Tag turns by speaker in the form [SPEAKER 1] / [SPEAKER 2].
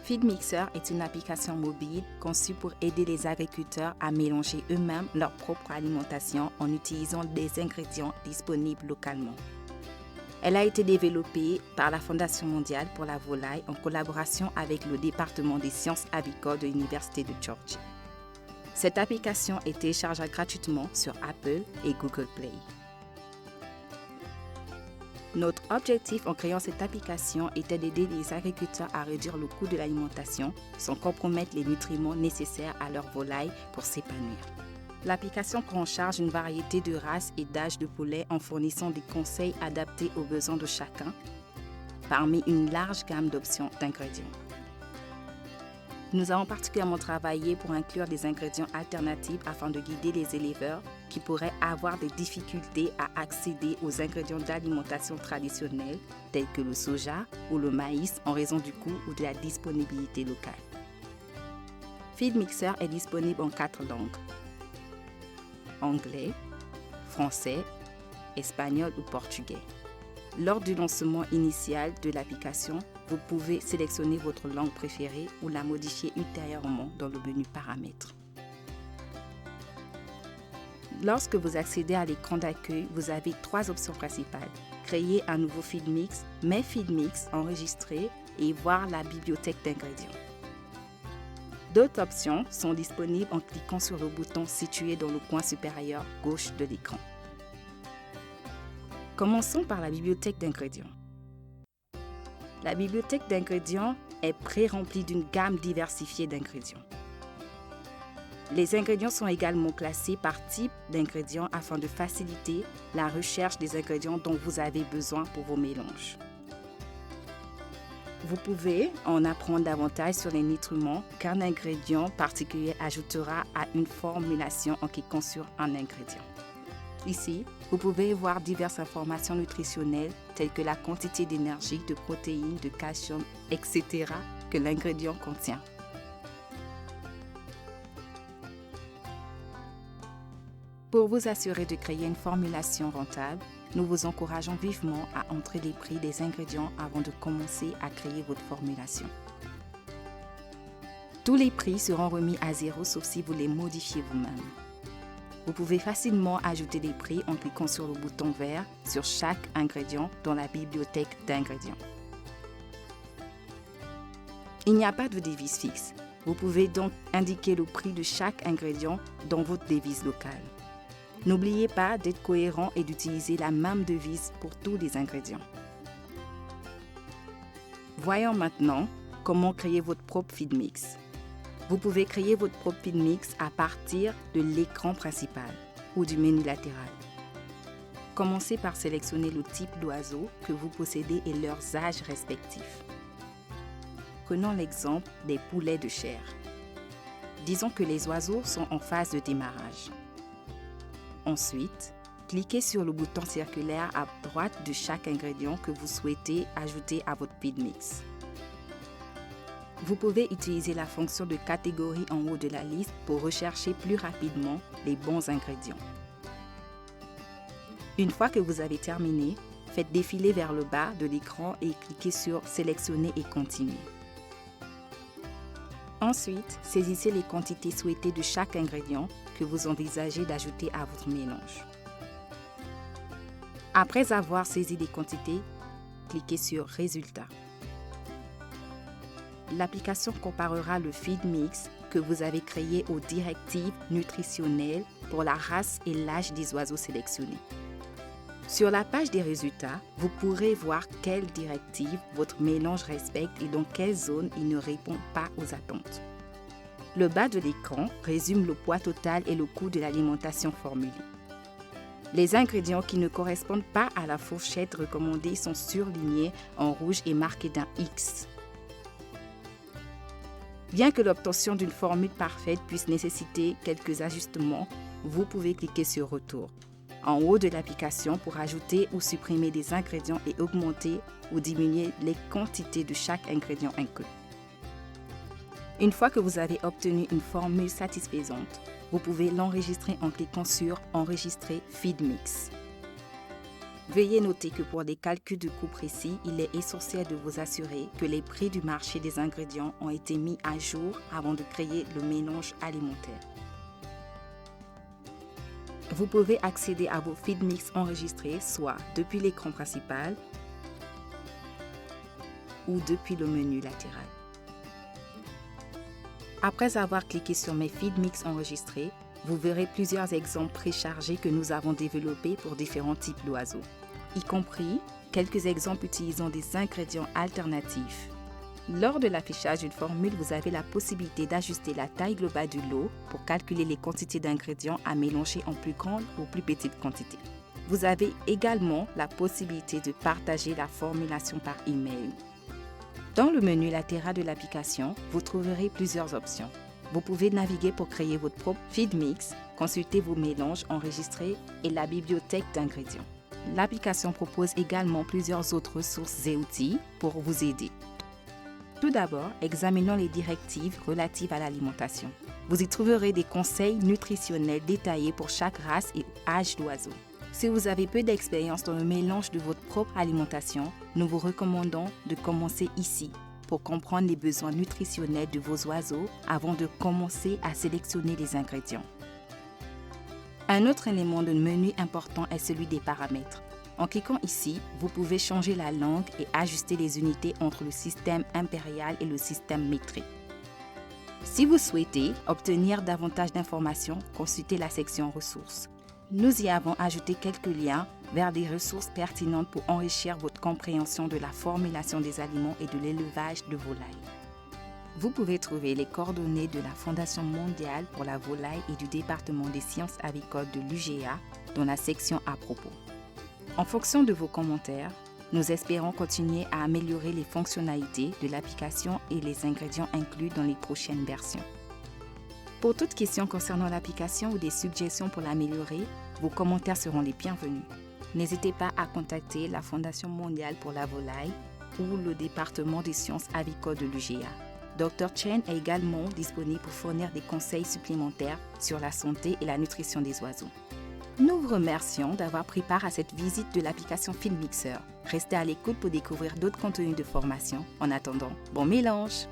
[SPEAKER 1] FeedMixer est une application mobile conçue pour aider les agriculteurs à mélanger eux-mêmes leur propre alimentation en utilisant des ingrédients disponibles localement. Elle a été développée par la Fondation mondiale pour la volaille en collaboration avec le département des sciences avicoles de l'Université de Georgie. Cette application est téléchargeable gratuitement sur Apple et Google Play. Notre objectif en créant cette application était d'aider les agriculteurs à réduire le coût de l'alimentation sans compromettre les nutriments nécessaires à leur volaille pour s'épanouir. L'application prend en charge une variété de races et d'âges de poulets en fournissant des conseils adaptés aux besoins de chacun parmi une large gamme d'options d'ingrédients. Nous avons particulièrement travaillé pour inclure des ingrédients alternatifs afin de guider les éleveurs qui pourraient avoir des difficultés à accéder aux ingrédients d'alimentation traditionnels tels que le soja ou le maïs en raison du coût ou de la disponibilité locale. FeedMixer est disponible en 4 langues: anglais, français, espagnol ou portugais. Lors du lancement initial de l'application, vous pouvez sélectionner votre langue préférée ou la modifier ultérieurement dans le menu Paramètres. Lorsque vous accédez à l'écran d'accueil, vous avez 3 options principales: créer un nouveau FeedMix, Mes FeedMix, enregistrer et voir la bibliothèque d'ingrédients. D'autres options sont disponibles en cliquant sur le bouton situé dans le coin supérieur gauche de l'écran. Commençons par la bibliothèque d'ingrédients. La bibliothèque d'ingrédients est pré-remplie d'une gamme diversifiée d'ingrédients. Les ingrédients sont également classés par type d'ingrédients afin de faciliter la recherche des ingrédients dont vous avez besoin pour vos mélanges. Vous pouvez en apprendre davantage sur les nutriments qu'un ingrédient particulier ajoutera à une formulation en cliquant sur un ingrédient. Ici, vous pouvez voir diverses informations nutritionnelles telles que la quantité d'énergie, de protéines, de calcium, etc. que l'ingrédient contient. Pour vous assurer de créer une formulation rentable, nous vous encourageons vivement à entrer les prix des ingrédients avant de commencer à créer votre formulation. Tous les prix seront remis à 0 sauf si vous les modifiez vous-même. Vous pouvez facilement ajouter des prix en cliquant sur le bouton vert sur chaque ingrédient dans la bibliothèque d'ingrédients. Il n'y a pas de devise fixe. Vous pouvez donc indiquer le prix de chaque ingrédient dans votre devise locale. N'oubliez pas d'être cohérent et d'utiliser la même devise pour tous les ingrédients. Voyons maintenant comment créer votre propre FeedMix. Vous pouvez créer votre propre FeedMix à partir de l'écran principal ou du menu latéral. Commencez par sélectionner le type d'oiseau que vous possédez et leurs âges respectifs. Prenons l'exemple des poulets de chair. Disons que les oiseaux sont en phase de démarrage. Ensuite, cliquez sur le bouton circulaire à droite de chaque ingrédient que vous souhaitez ajouter à votre FeedMix. Vous pouvez utiliser la fonction de catégorie en haut de la liste pour rechercher plus rapidement les bons ingrédients. Une fois que vous avez terminé, faites défiler vers le bas de l'écran et cliquez sur Sélectionner et continuer. Ensuite, saisissez les quantités souhaitées de chaque ingrédient que vous envisagez d'ajouter à votre mélange. Après avoir saisi les quantités, cliquez sur Résultats. L'application comparera le FeedMix que vous avez créé aux directives nutritionnelles pour la race et l'âge des oiseaux sélectionnés. Sur la page des résultats, vous pourrez voir quelles directives votre mélange respecte et dans quelles zones il ne répond pas aux attentes. Le bas de l'écran résume le poids total et le coût de l'alimentation formulée. Les ingrédients qui ne correspondent pas à la fourchette recommandée sont surlignés en rouge et marqués d'un X. Bien que l'obtention d'une formule parfaite puisse nécessiter quelques ajustements, vous pouvez cliquer sur Retour en haut de l'application pour ajouter ou supprimer des ingrédients et augmenter ou diminuer les quantités de chaque ingrédient inclus. Une fois que vous avez obtenu une formule satisfaisante, vous pouvez l'enregistrer en cliquant sur Enregistrer FeedMix. Veuillez noter que pour des calculs de coûts précis, il est essentiel de vous assurer que les prix du marché des ingrédients ont été mis à jour avant de créer le mélange alimentaire. Vous pouvez accéder à vos feed mix enregistrés soit depuis l'écran principal ou depuis le menu latéral. Après avoir cliqué sur mes feed mix enregistrés, vous verrez plusieurs exemples préchargés que nous avons développés pour différents types d'oiseaux, y compris quelques exemples utilisant des ingrédients alternatifs. Lors de l'affichage d'une formule, vous avez la possibilité d'ajuster la taille globale du lot pour calculer les quantités d'ingrédients à mélanger en plus grande ou plus petite quantité. Vous avez également la possibilité de partager la formulation par email. Dans le menu latéral de l'application, vous trouverez plusieurs options. Vous pouvez naviguer pour créer votre propre feed mix, consulter vos mélanges enregistrés et la bibliothèque d'ingrédients. L'application propose également plusieurs autres ressources et outils pour vous aider. Tout d'abord, examinons les directives relatives à l'alimentation. Vous y trouverez des conseils nutritionnels détaillés pour chaque race et âge d'oiseau. Si vous avez peu d'expérience dans le mélange de votre propre alimentation, nous vous recommandons de commencer ici pour comprendre les besoins nutritionnels de vos oiseaux avant de commencer à sélectionner les ingrédients. Un autre élément de menu important est celui des paramètres. En cliquant ici, vous pouvez changer la langue et ajuster les unités entre le système impérial et le système métrique. Si vous souhaitez obtenir davantage d'informations, consultez la section ressources. Nous y avons ajouté quelques liens vers des ressources pertinentes pour enrichir votre compréhension de la formulation des aliments et de l'élevage de volailles. Vous pouvez trouver les coordonnées de la Fondation mondiale pour la volaille et du département des sciences avicoles de l'UGA dans la section à propos. En fonction de vos commentaires, nous espérons continuer à améliorer les fonctionnalités de l'application et les ingrédients inclus dans les prochaines versions. Pour toute question concernant l'application ou des suggestions pour l'améliorer, vos commentaires seront les bienvenus. N'hésitez pas à contacter la Fondation mondiale pour la volaille ou le département des sciences avicoles de l'UGA. Dr Chen est également disponible pour fournir des conseils supplémentaires sur la santé et la nutrition des oiseaux. Nous vous remercions d'avoir pris part à cette visite de l'application FeedMixer. Restez à l'écoute pour découvrir d'autres contenus de formation. En attendant, bon mélange!